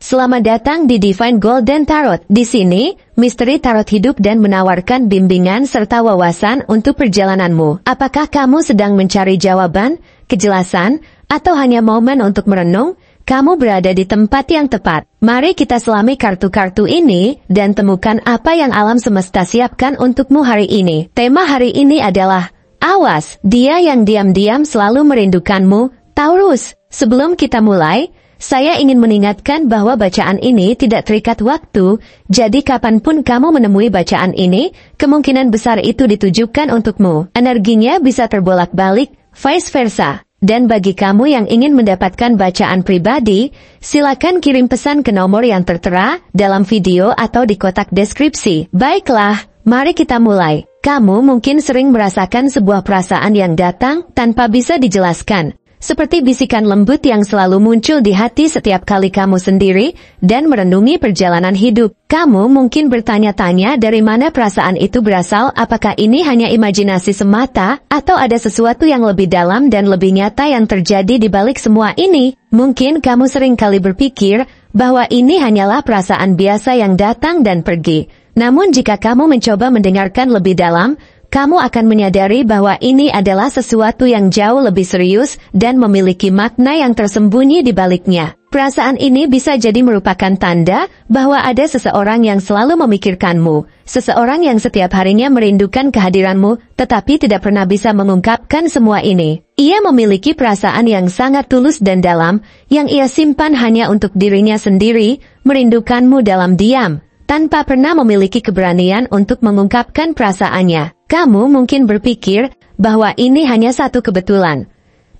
Selamat datang di Divine Golden Tarot. Di sini, misteri tarot hidup dan menawarkan bimbingan serta wawasan untuk perjalananmu. Apakah kamu sedang mencari jawaban, kejelasan, atau hanya momen untuk merenung? Kamu berada di tempat yang tepat. Mari kita selami kartu-kartu ini dan temukan apa yang alam semesta siapkan untukmu hari ini. Tema hari ini adalah, awas, dia yang diam-diam selalu merindukanmu, Taurus. Sebelum kita mulai, saya ingin mengingatkan bahwa bacaan ini tidak terikat waktu, jadi kapanpun kamu menemui bacaan ini, kemungkinan besar itu ditujukan untukmu. Energinya bisa terbolak-balik, vice versa. Dan bagi kamu yang ingin mendapatkan bacaan pribadi, silakan kirim pesan ke nomor yang tertera dalam video atau di kotak deskripsi. Baiklah, mari kita mulai. Kamu mungkin sering merasakan sebuah perasaan yang datang tanpa bisa dijelaskan. Seperti bisikan lembut yang selalu muncul di hati setiap kali kamu sendiri dan merenungi perjalanan hidup. Kamu mungkin bertanya-tanya dari mana perasaan itu berasal, apakah ini hanya imajinasi semata, atau ada sesuatu yang lebih dalam dan lebih nyata yang terjadi di balik semua ini. Mungkin kamu sering kali berpikir bahwa ini hanyalah perasaan biasa yang datang dan pergi. Namun jika kamu mencoba mendengarkan lebih dalam, kamu akan menyadari bahwa ini adalah sesuatu yang jauh lebih serius dan memiliki makna yang tersembunyi di baliknya. Perasaan ini bisa jadi merupakan tanda bahwa ada seseorang yang selalu memikirkanmu, seseorang yang setiap harinya merindukan kehadiranmu, tetapi tidak pernah bisa mengungkapkan semua ini. Ia memiliki perasaan yang sangat tulus dan dalam, yang ia simpan hanya untuk dirinya sendiri, merindukanmu dalam diam, tanpa pernah memiliki keberanian untuk mengungkapkan perasaannya. Kamu mungkin berpikir bahwa ini hanya satu kebetulan.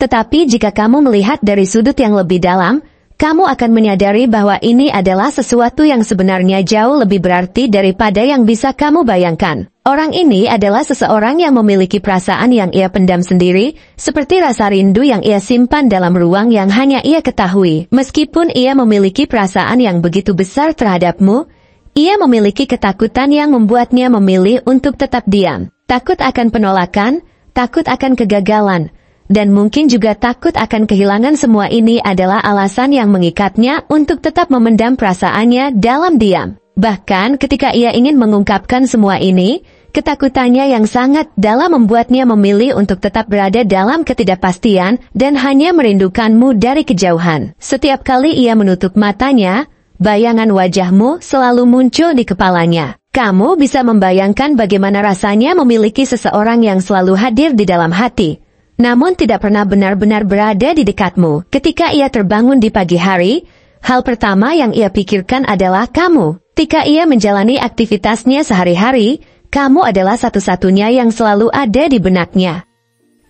Tetapi jika kamu melihat dari sudut yang lebih dalam, kamu akan menyadari bahwa ini adalah sesuatu yang sebenarnya jauh lebih berarti daripada yang bisa kamu bayangkan. Orang ini adalah seseorang yang memiliki perasaan yang ia pendam sendiri, seperti rasa rindu yang ia simpan dalam ruang yang hanya ia ketahui. Meskipun ia memiliki perasaan yang begitu besar terhadapmu, ia memiliki ketakutan yang membuatnya memilih untuk tetap diam. Takut akan penolakan, takut akan kegagalan, dan mungkin juga takut akan kehilangan. Semua ini adalah alasan yang mengikatnya untuk tetap memendam perasaannya dalam diam. Bahkan ketika ia ingin mengungkapkan semua ini, ketakutannya yang sangat dalam membuatnya memilih untuk tetap berada dalam ketidakpastian dan hanya merindukanmu dari kejauhan. Setiap kali ia menutup matanya, bayangan wajahmu selalu muncul di kepalanya. Kamu bisa membayangkan bagaimana rasanya memiliki seseorang yang selalu hadir di dalam hati, namun tidak pernah benar-benar berada di dekatmu. Ketika ia terbangun di pagi hari, hal pertama yang ia pikirkan adalah kamu. Ketika ia menjalani aktivitasnya sehari-hari, kamu adalah satu-satunya yang selalu ada di benaknya.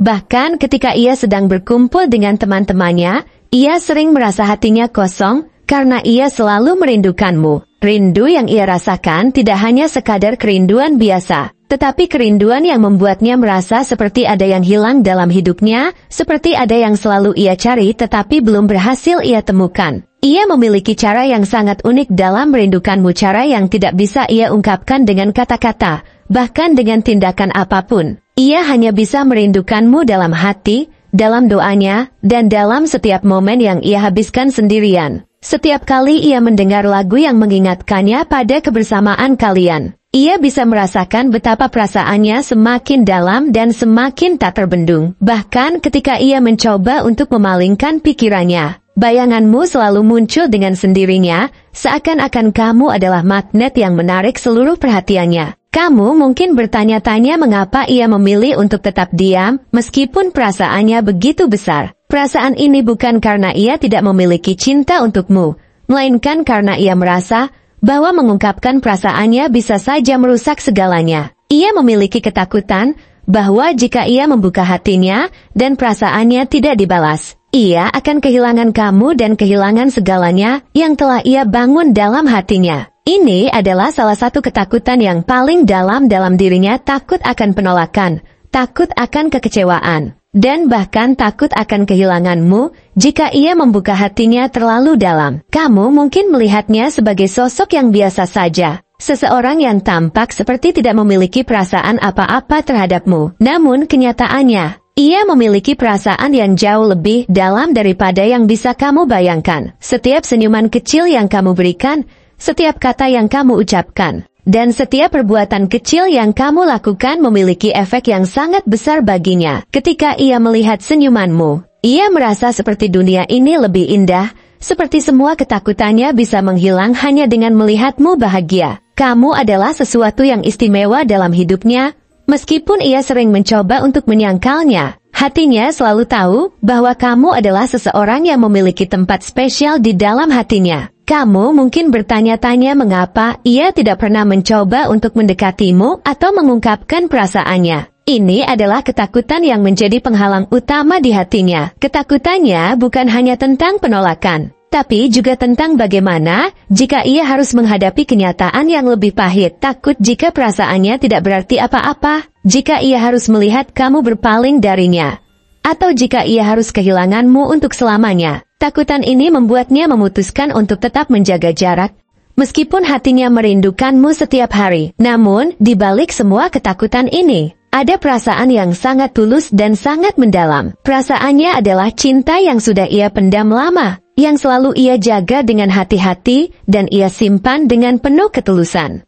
Bahkan ketika ia sedang berkumpul dengan teman-temannya, ia sering merasa hatinya kosong, karena ia selalu merindukanmu. Rindu yang ia rasakan tidak hanya sekadar kerinduan biasa, tetapi kerinduan yang membuatnya merasa seperti ada yang hilang dalam hidupnya, seperti ada yang selalu ia cari tetapi belum berhasil ia temukan. Ia memiliki cara yang sangat unik dalam merindukanmu, cara yang tidak bisa ia ungkapkan dengan kata-kata, bahkan dengan tindakan apapun. Ia hanya bisa merindukanmu dalam hati, dalam doanya, dan dalam setiap momen yang ia habiskan sendirian. Setiap kali ia mendengar lagu yang mengingatkannya pada kebersamaan kalian, ia bisa merasakan betapa perasaannya semakin dalam dan semakin tak terbendung. Bahkan ketika ia mencoba untuk memalingkan pikirannya, bayanganmu selalu muncul dengan sendirinya, seakan-akan kamu adalah magnet yang menarik seluruh perhatiannya. Kamu mungkin bertanya-tanya mengapa ia memilih untuk tetap diam, meskipun perasaannya begitu besar. Perasaan ini bukan karena ia tidak memiliki cinta untukmu, melainkan karena ia merasa bahwa mengungkapkan perasaannya bisa saja merusak segalanya. Ia memiliki ketakutan bahwa jika ia membuka hatinya dan perasaannya tidak dibalas, ia akan kehilangan kamu dan kehilangan segalanya yang telah ia bangun dalam hatinya. Ini adalah salah satu ketakutan yang paling dalam dirinya, takut akan penolakan, takut akan kekecewaan, dan bahkan takut akan kehilanganmu jika ia membuka hatinya terlalu dalam. Kamu mungkin melihatnya sebagai sosok yang biasa saja, seseorang yang tampak seperti tidak memiliki perasaan apa-apa terhadapmu. Namun kenyataannya, Ia memiliki perasaan yang jauh lebih dalam daripada yang bisa kamu bayangkan. Setiap senyuman kecil yang kamu berikan, setiap kata yang kamu ucapkan, dan setiap perbuatan kecil yang kamu lakukan memiliki efek yang sangat besar baginya. Ketika ia melihat senyumanmu, ia merasa seperti dunia ini lebih indah, seperti semua ketakutannya bisa menghilang hanya dengan melihatmu bahagia. Kamu adalah sesuatu yang istimewa dalam hidupnya. Meskipun ia sering mencoba untuk menyangkalnya, hatinya selalu tahu bahwa kamu adalah seseorang yang memiliki tempat spesial di dalam hatinya. Kamu mungkin bertanya-tanya mengapa ia tidak pernah mencoba untuk mendekatimu atau mengungkapkan perasaannya. Ini adalah ketakutan yang menjadi penghalang utama di hatinya. Ketakutannya bukan hanya tentang penolakan, tapi juga tentang bagaimana jika ia harus menghadapi kenyataan yang lebih pahit. Takut jika perasaannya tidak berarti apa-apa, jika ia harus melihat kamu berpaling darinya, atau jika ia harus kehilanganmu untuk selamanya. Takutan ini membuatnya memutuskan untuk tetap menjaga jarak, meskipun hatinya merindukanmu setiap hari. Namun, di balik semua ketakutan ini, ada perasaan yang sangat tulus dan sangat mendalam. Perasaannya adalah cinta yang sudah ia pendam lama, yang selalu ia jaga dengan hati-hati dan ia simpan dengan penuh ketulusan.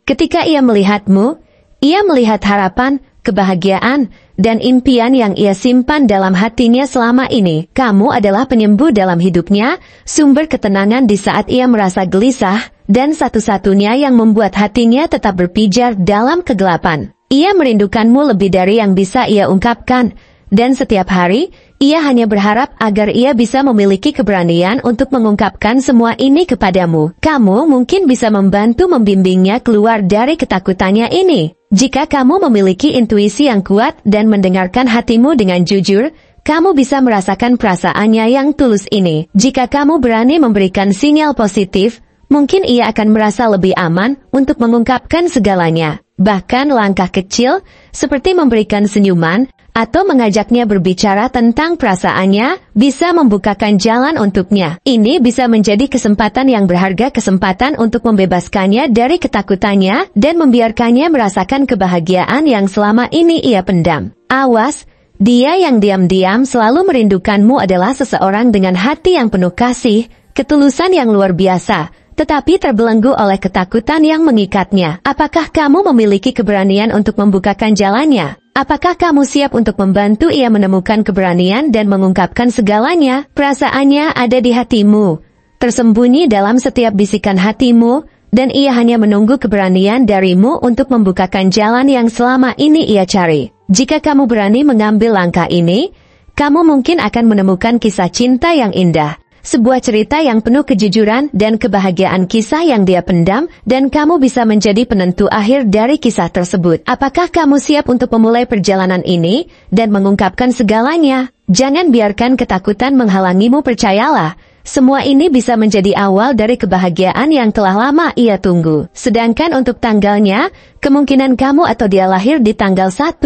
Ketika ia melihatmu, ia melihat harapan, kebahagiaan, dan impian yang ia simpan dalam hatinya selama ini. Kamu adalah penyembuh dalam hidupnya, sumber ketenangan di saat ia merasa gelisah, dan satu-satunya yang membuat hatinya tetap berpijar dalam kegelapan. Ia merindukanmu lebih dari yang bisa ia ungkapkan, dan setiap hari, ia hanya berharap agar ia bisa memiliki keberanian untuk mengungkapkan semua ini kepadamu. Kamu mungkin bisa membantu membimbingnya keluar dari ketakutannya ini. Jika kamu memiliki intuisi yang kuat dan mendengarkan hatimu dengan jujur, kamu bisa merasakan perasaannya yang tulus ini. Jika kamu berani memberikan sinyal positif, mungkin ia akan merasa lebih aman untuk mengungkapkan segalanya. Bahkan langkah kecil, seperti memberikan senyuman, atau mengajaknya berbicara tentang perasaannya, bisa membukakan jalan untuknya. Ini bisa menjadi kesempatan yang berharga, kesempatan untuk membebaskannya dari ketakutannya, dan membiarkannya merasakan kebahagiaan yang selama ini ia pendam. Awas, dia yang diam-diam selalu merindukanmu adalah seseorang dengan hati yang penuh kasih, ketulusan yang luar biasa, tetapi terbelenggu oleh ketakutan yang mengikatnya. Apakah kamu memiliki keberanian untuk membukakan jalannya? Apakah kamu siap untuk membantu ia menemukan keberanian dan mengungkapkan segalanya? Perasaannya ada di hatimu, tersembunyi dalam setiap bisikan hatimu, dan ia hanya menunggu keberanian darimu untuk membukakan jalan yang selama ini ia cari. Jika kamu berani mengambil langkah ini, kamu mungkin akan menemukan kisah cinta yang indah. Sebuah cerita yang penuh kejujuran dan kebahagiaan, kisah yang dia pendam, dan kamu bisa menjadi penentu akhir dari kisah tersebut. Apakah kamu siap untuk memulai perjalanan ini dan mengungkapkan segalanya? Jangan biarkan ketakutan menghalangimu, percayalah. Semua ini bisa menjadi awal dari kebahagiaan yang telah lama ia tunggu. Sedangkan untuk tanggalnya, kemungkinan kamu atau dia lahir di tanggal 1,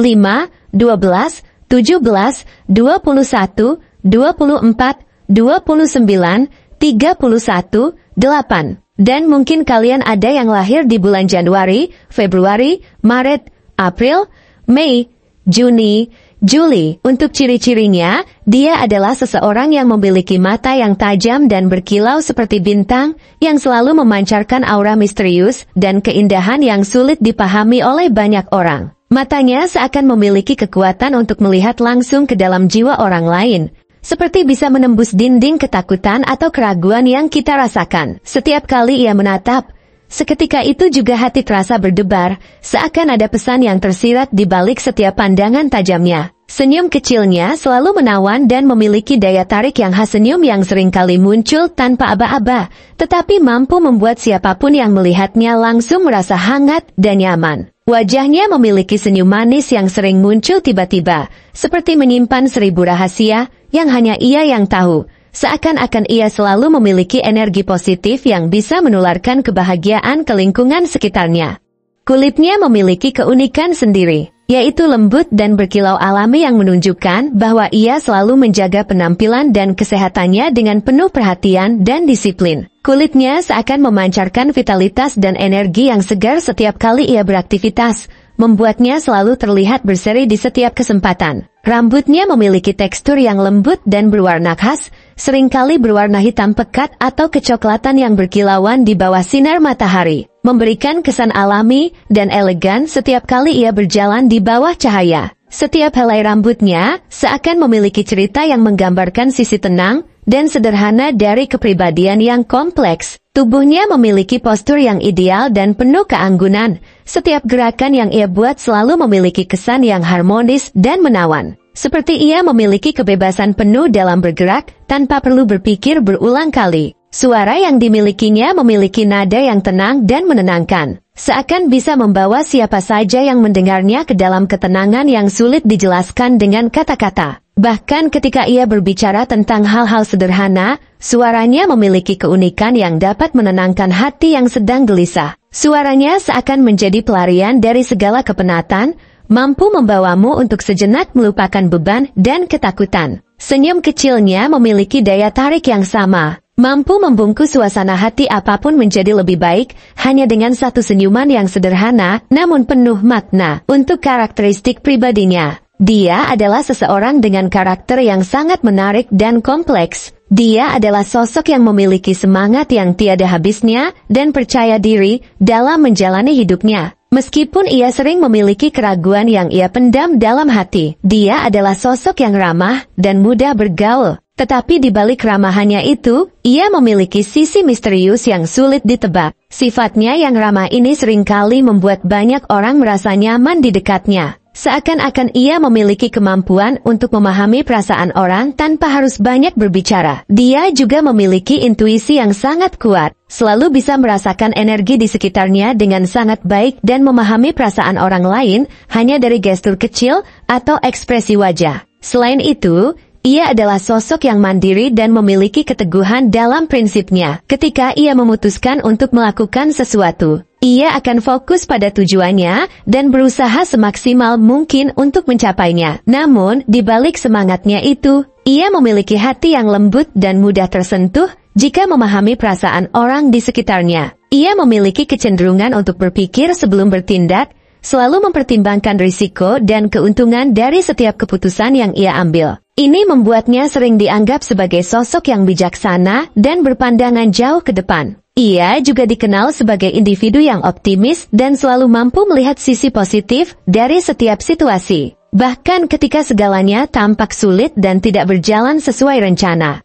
5, 12, 17, 21, 24, 29, 31, 8. Dan mungkin kalian ada yang lahir di bulan Januari, Februari, Maret, April, Mei, Juni, Juli. Untuk ciri-cirinya, dia adalah seseorang yang memiliki mata yang tajam dan berkilau seperti bintang, yang selalu memancarkan aura misterius dan keindahan yang sulit dipahami oleh banyak orang. Matanya seakan memiliki kekuatan untuk melihat langsung ke dalam jiwa orang lain, seperti bisa menembus dinding ketakutan atau keraguan yang kita rasakan. Setiap kali ia menatap, seketika itu juga hati terasa berdebar, seakan ada pesan yang tersirat di balik setiap pandangan tajamnya. Senyum kecilnya selalu menawan dan memiliki daya tarik yang khas, senyum yang seringkali muncul tanpa aba-aba, tetapi mampu membuat siapapun yang melihatnya langsung merasa hangat dan nyaman. Wajahnya memiliki senyum manis yang sering muncul tiba-tiba, seperti menyimpan 1000 rahasia yang hanya ia yang tahu. Seakan-akan ia selalu memiliki energi positif yang bisa menularkan kebahagiaan ke lingkungan sekitarnya. Kulitnya memiliki keunikan sendiri, yaitu lembut dan berkilau alami yang menunjukkan bahwa ia selalu menjaga penampilan dan kesehatannya dengan penuh perhatian dan disiplin. Kulitnya seakan memancarkan vitalitas dan energi yang segar setiap kali ia beraktivitas, membuatnya selalu terlihat berseri di setiap kesempatan. Rambutnya memiliki tekstur yang lembut dan berwarna khas, seringkali berwarna hitam pekat atau kecoklatan yang berkilauan di bawah sinar matahari, memberikan kesan alami dan elegan setiap kali ia berjalan di bawah cahaya. Setiap helai rambutnya seakan memiliki cerita yang menggambarkan sisi tenang dan sederhana dari kepribadian yang kompleks. Tubuhnya memiliki postur yang ideal dan penuh keanggunan. Setiap gerakan yang ia buat selalu memiliki kesan yang harmonis dan menawan. Seperti ia memiliki kebebasan penuh dalam bergerak, tanpa perlu berpikir berulang kali. Suara yang dimilikinya memiliki nada yang tenang dan menenangkan. Seakan bisa membawa siapa saja yang mendengarnya ke dalam ketenangan yang sulit dijelaskan dengan kata-kata. Bahkan ketika ia berbicara tentang hal-hal sederhana, suaranya memiliki keunikan yang dapat menenangkan hati yang sedang gelisah. Suaranya seakan menjadi pelarian dari segala kepenatan, mampu membawamu untuk sejenak melupakan beban dan ketakutan. Senyum kecilnya memiliki daya tarik yang sama, mampu membungkus suasana hati apapun menjadi lebih baik, hanya dengan satu senyuman yang sederhana, namun penuh makna. Untuk karakteristik pribadinya, dia adalah seseorang dengan karakter yang sangat menarik dan kompleks. Dia adalah sosok yang memiliki semangat yang tiada habisnya dan percaya diri dalam menjalani hidupnya. Meskipun ia sering memiliki keraguan yang ia pendam dalam hati, dia adalah sosok yang ramah dan mudah bergaul. Tetapi di balik ramahannya itu, ia memiliki sisi misterius yang sulit ditebak. Sifatnya yang ramah ini seringkali membuat banyak orang merasa nyaman di dekatnya. Seakan-akan ia memiliki kemampuan untuk memahami perasaan orang tanpa harus banyak berbicara. Dia juga memiliki intuisi yang sangat kuat, selalu bisa merasakan energi di sekitarnya dengan sangat baik dan memahami perasaan orang lain hanya dari gestur kecil atau ekspresi wajah. Selain itu, ia adalah sosok yang mandiri dan memiliki keteguhan dalam prinsipnya. Ketika ia memutuskan untuk melakukan sesuatu, ia akan fokus pada tujuannya dan berusaha semaksimal mungkin untuk mencapainya. Namun, di balik semangatnya itu, ia memiliki hati yang lembut dan mudah tersentuh jika memahami perasaan orang di sekitarnya. Ia memiliki kecenderungan untuk berpikir sebelum bertindak, selalu mempertimbangkan risiko dan keuntungan dari setiap keputusan yang ia ambil. Ini membuatnya sering dianggap sebagai sosok yang bijaksana dan berpandangan jauh ke depan. Ia juga dikenal sebagai individu yang optimis dan selalu mampu melihat sisi positif dari setiap situasi, bahkan ketika segalanya tampak sulit dan tidak berjalan sesuai rencana.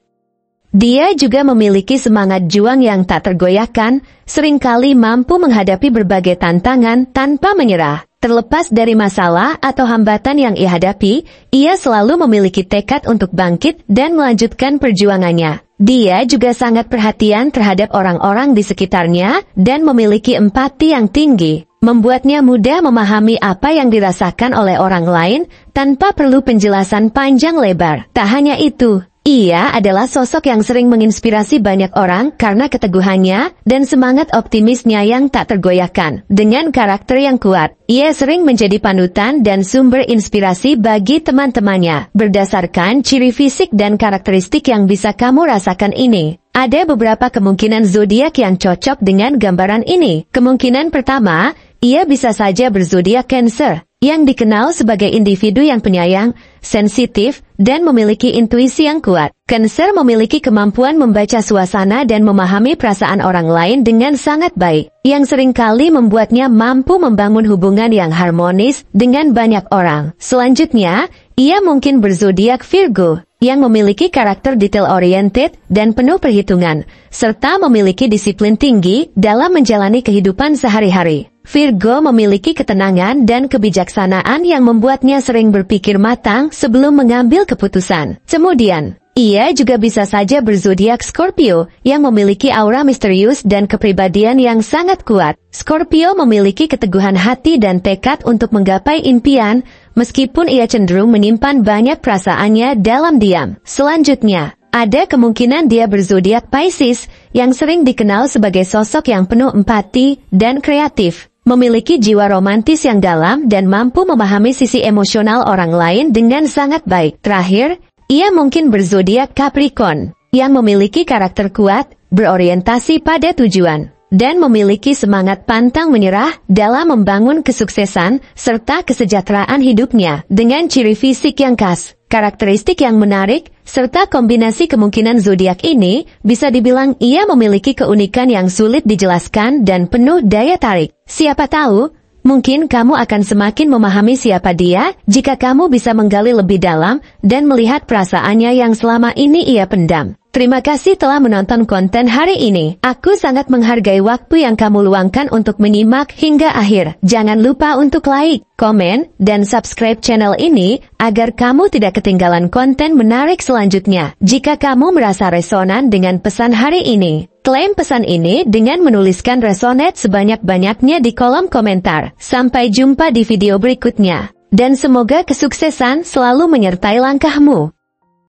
Dia juga memiliki semangat juang yang tak tergoyahkan, seringkali mampu menghadapi berbagai tantangan tanpa menyerah. Terlepas dari masalah atau hambatan yang ia hadapi, ia selalu memiliki tekad untuk bangkit dan melanjutkan perjuangannya. Dia juga sangat perhatian terhadap orang-orang di sekitarnya dan memiliki empati yang tinggi, membuatnya mudah memahami apa yang dirasakan oleh orang lain tanpa perlu penjelasan panjang lebar. Tak hanya itu, ia adalah sosok yang sering menginspirasi banyak orang karena keteguhannya dan semangat optimisnya yang tak tergoyahkan. Dengan karakter yang kuat, ia sering menjadi panutan dan sumber inspirasi bagi teman-temannya. Berdasarkan ciri fisik dan karakteristik yang bisa kamu rasakan ini, ada beberapa kemungkinan zodiak yang cocok dengan gambaran ini. Kemungkinan pertama, ia bisa saja berzodiak Cancer, yang dikenal sebagai individu yang penyayang, sensitif, dan memiliki intuisi yang kuat. Cancer memiliki kemampuan membaca suasana dan memahami perasaan orang lain dengan sangat baik, yang seringkali membuatnya mampu membangun hubungan yang harmonis dengan banyak orang. Selanjutnya, ia mungkin berzodiak Virgo, yang memiliki karakter detail-oriented dan penuh perhitungan, serta memiliki disiplin tinggi dalam menjalani kehidupan sehari-hari. Virgo memiliki ketenangan dan kebijaksanaan yang membuatnya sering berpikir matang sebelum mengambil keputusan. Kemudian, ia juga bisa saja berzodiak Scorpio, yang memiliki aura misterius dan kepribadian yang sangat kuat. Scorpio memiliki keteguhan hati dan tekad untuk menggapai impian, meskipun ia cenderung menyimpan banyak perasaannya dalam diam. Selanjutnya, ada kemungkinan dia berzodiak Pisces, yang sering dikenal sebagai sosok yang penuh empati dan kreatif. Memiliki jiwa romantis yang dalam dan mampu memahami sisi emosional orang lain dengan sangat baik. Terakhir, ia mungkin berzodiak Capricorn, yang memiliki karakter kuat, berorientasi pada tujuan, dan memiliki semangat pantang menyerah dalam membangun kesuksesan serta kesejahteraan hidupnya. Dengan ciri fisik yang khas, karakteristik yang menarik, serta kombinasi kemungkinan zodiak ini, bisa dibilang ia memiliki keunikan yang sulit dijelaskan dan penuh daya tarik. Siapa tahu, mungkin kamu akan semakin memahami siapa dia jika kamu bisa menggali lebih dalam dan melihat perasaannya yang selama ini ia pendam. Terima kasih telah menonton konten hari ini. Aku sangat menghargai waktu yang kamu luangkan untuk menyimak hingga akhir. Jangan lupa untuk like, komen, dan subscribe channel ini agar kamu tidak ketinggalan konten menarik selanjutnya. Jika kamu merasa resonan dengan pesan hari ini, klaim pesan ini dengan menuliskan resonate sebanyak-banyaknya di kolom komentar. Sampai jumpa di video berikutnya. Dan semoga kesuksesan selalu menyertai langkahmu.